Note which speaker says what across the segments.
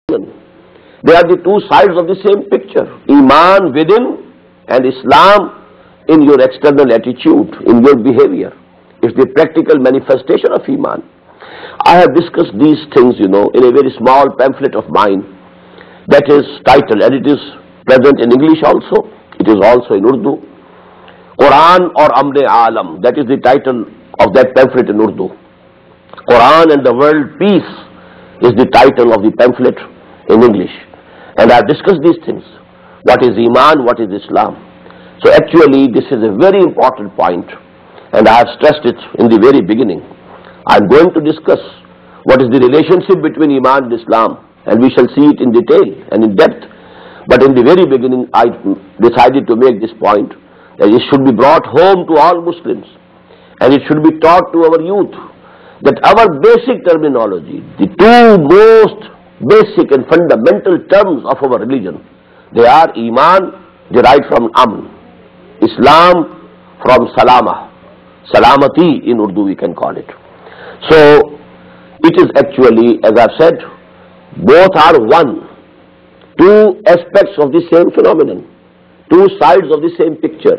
Speaker 1: They are the two sides of the same picture. Iman within and Islam in your external attitude, in your behavior. It's the practical manifestation of Iman. I have discussed these things, in a very small pamphlet of mine that is titled, and it is present in English also, it is also in Urdu, Quran or Amre Alam. That is the title of that pamphlet in Urdu. Quran and the World Peace is the title of the pamphlet in English. And I have discussed these things. What is Iman, what is Islam? So actually this is a very important point, and I have stressed it in the very beginning. I am going to discuss what is the relationship between Iman and Islam, and we shall see it in detail and in depth. But in the very beginning I decided to make this point, that it should be brought home to all Muslims, and it should be taught to our youth, that our basic terminology, the two most basic and fundamental terms of our religion, they are Iman, derived from Amn, Islam from Salama, Salamati in Urdu we can call it. So it is actually, as I've said, both are one, two aspects of the same phenomenon, two sides of the same picture.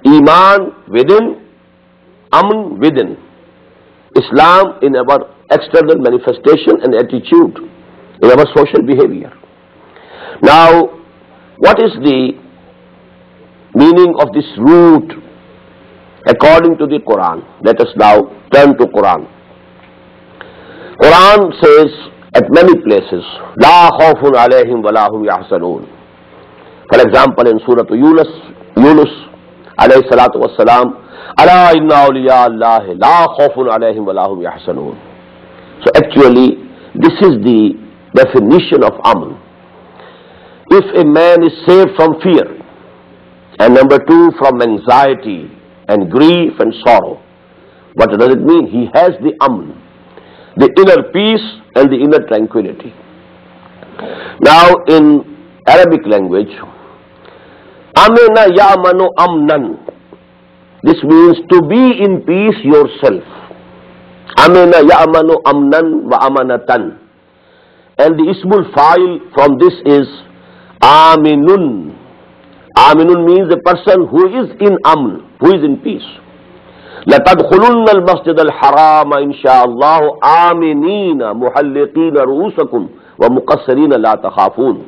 Speaker 1: Iman within, Amn within, Islam in our external manifestation and attitude, in our social behavior. Now, what is the meaning of this root according to the Quran? Let us now turn to Quran. Quran says at many places, La khawfun alayhim wa la hum yahzanun. For example, in Surah Yunus alayhi salatu wassalam, Ala inna awliya Allah la khawfun alayhim wa la hum yahzanun. So actually, this is the definition of Aman. If a man is saved from fear, and number two, from anxiety and grief and sorrow, what does it mean? He has the Aman, the inner peace and the inner tranquility. Now in Arabic language, Amana ya'manu amnan. This means to be in peace yourself. Amana ya'manu amnan wa amanatan. And the ismul fa'il from this is Aminun. Aminun means a person who is in Amn, who is in peace. لَتَدْخُلُنَّ الْمَسْجِدَ الْحَرَامَ إِنْ شَاءَ اللَّهُ آمِنِينَ مُحَلِّقِينَ رُؤُوسَكُمْ وَمُقَصِّرِينَ لَا تَخَافُونَ.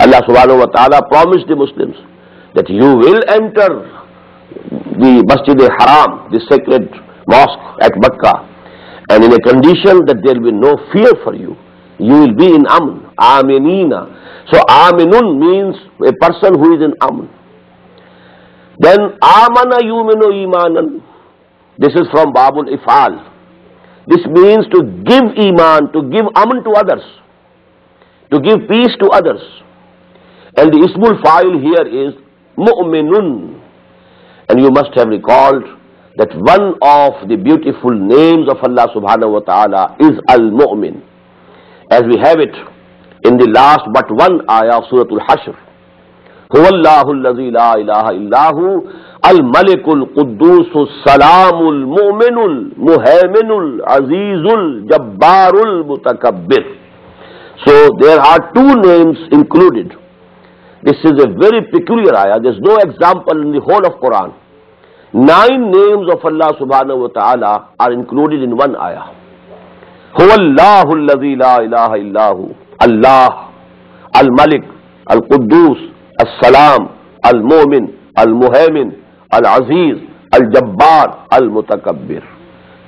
Speaker 1: Allah subhanahu wa ta'ala promised the Muslims that you will enter the Masjid al-Haram, the sacred mosque at Makkah, and in a condition that there will be no fear for you. You will be in Amn, Aminina. So Aminun means a person who is in Amn. Then Amana yuminu imanan. This is from Babul Ifal. This means to give Iman, to give Amn to others, to give peace to others. And the Ismul Fa'il here is Mu'minun. And you must have recalled that one of the beautiful names of Allah subhanahu wa ta'ala is Al-Mu'min, as we have it in the last but one ayah of Surah Al-Hashr. Huwallahu allazi la ilaha illahu al-malikul quddusus salamul mu'minul muhaiminul azizul jabbarul mutakabbir. So there are two names included. This is a very peculiar ayah. There is no example in the whole of Quran. 9 names of Allah subhanahu wa ta'ala are included in one ayah. Huwallahu allazi la ilaha illahu. Allah, Al-Malik, Al-Quddus, Al-Salam, Al-Mu'min, Al-Muhaimin, Al-Aziz, Al-Jabbar, Al-Mutakabbir.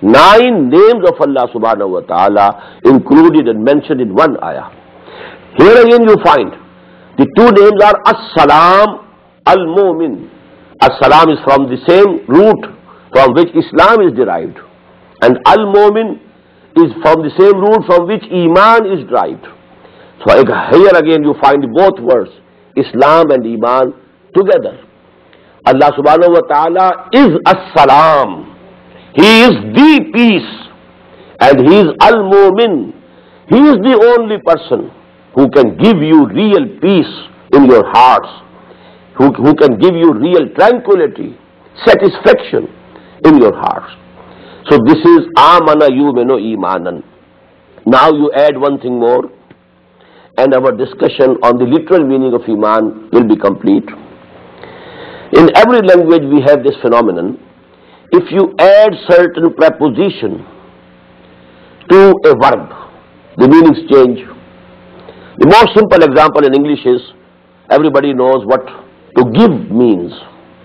Speaker 1: 9 names of Allah subhanahu wa ta'ala included and mentioned in one ayah. Here again you find the two names are As-Salam, Al-Mu'min. As-Salam is from the same root from which Islam is derived, and Al-Mu'min is from the same root from which Iman is derived. So here again you find both words, Islam and Iman, together. Allah subhanahu wa ta'ala is As-Salam. He is the peace, and He is Al-Mu'min. He is the only person who can give you real peace in your hearts, who can give you real tranquility, satisfaction in your hearts. So this is Amana yuminu imanan. Now you add one thing more. and our discussion on the literal meaning of Iman will be complete. In every language we have this phenomenon. If you add certain preposition to a verb, the meanings change. The most simple example in English is, everybody knows what to give means.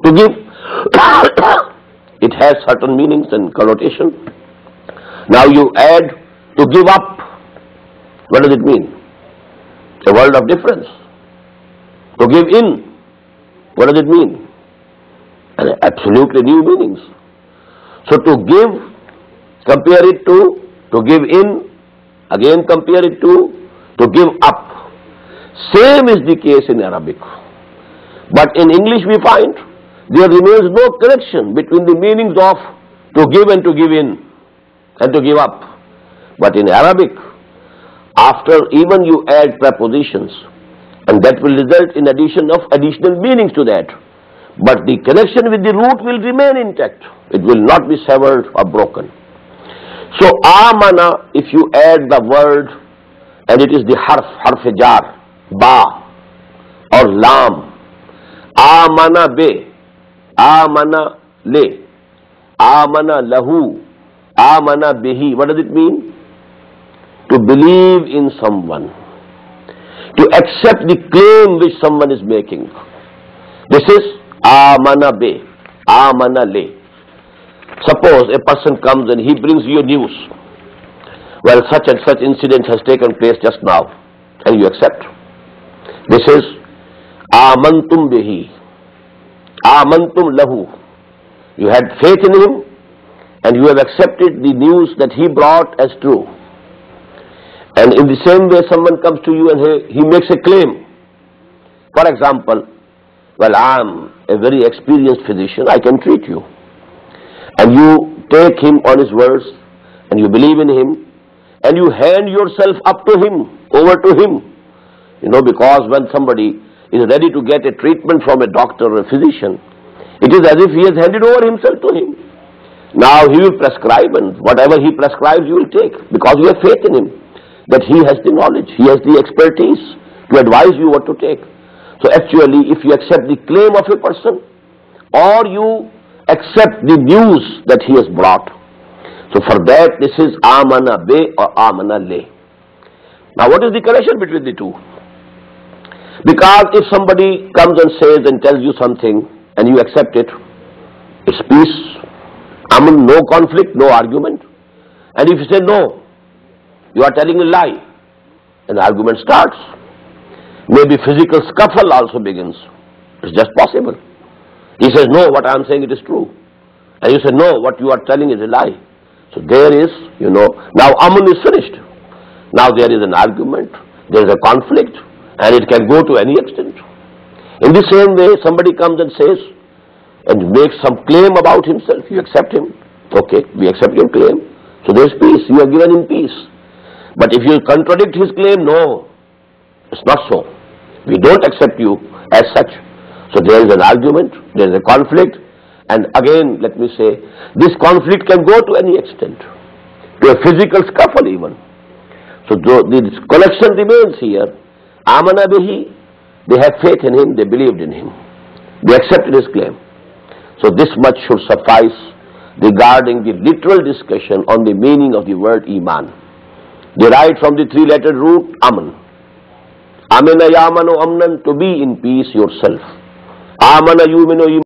Speaker 1: To give, it has certain meanings and connotation. Now you add to give up. What does it mean? A world of difference. To give in, what does it mean? And absolutely new meanings. So to give, compare it to give in, again compare it to give up. Same is the case in Arabic. But in English we find there remains no connection between the meanings of to give and to give in and to give up. But in Arabic, after even you add prepositions, and that will result in addition of additional meanings to that, but the connection with the root will remain intact. It will not be severed or broken. So amana, if you add the word, and it is the harf-jar, ba or lam, amana be, amana le, amana lahu, amana bihi. What does it mean? To believe in someone, to accept the claim which someone is making. This is amana be, amana le. Suppose a person comes and he brings you news. Well, such and such incident has taken place just now, and you accept. This is amantum bihi, amantum lahu. You had faith in him, and you have accepted the news that he brought as true. And in the same way, someone comes to you and he makes a claim. For example, well, I am a very experienced physician, I can treat you. And you take him on his words, and you believe in him, and you hand yourself up to him, over to him. You know, because when somebody is ready to get a treatment from a doctor or a physician, it is as if he has handed over himself to him. Now he will prescribe, and whatever he prescribes you will take, because you have faith in him, that he has the knowledge, he has the expertise to advise you what to take. So actually, if you accept the claim of a person, or you accept the news that he has brought, so for that this is amana be or amana le. Now what is the connection between the two? Because if somebody comes and says and tells you something and you accept it, it's peace, aman, no conflict, no argument. And if you say no, you are telling a lie, an argument starts. Maybe physical scuffle also begins. It's just possible. He says, no, what I am saying it is true. And you say, no, what you are telling is a lie. So there is, now amun is finished. Now there is an argument, there is a conflict, and it can go to any extent. In the same way, somebody comes and says, and makes some claim about himself, you accept him. Okay, we accept your claim. So there is peace, you are given in peace. But if you contradict his claim, no, it's not so. We don't accept you as such. So there is an argument, there is a conflict, and again, let me say, this conflict can go to any extent, to a physical scuffle even. So this connection remains here. Amana bihi, they have faith in him, they believed in him. They accepted his claim. So this much should suffice regarding the literal discussion on the meaning of the word Iman. Derived from the three-lettered root, Aman. Amana yamanu amnan, to be in peace yourself. Amana yuminu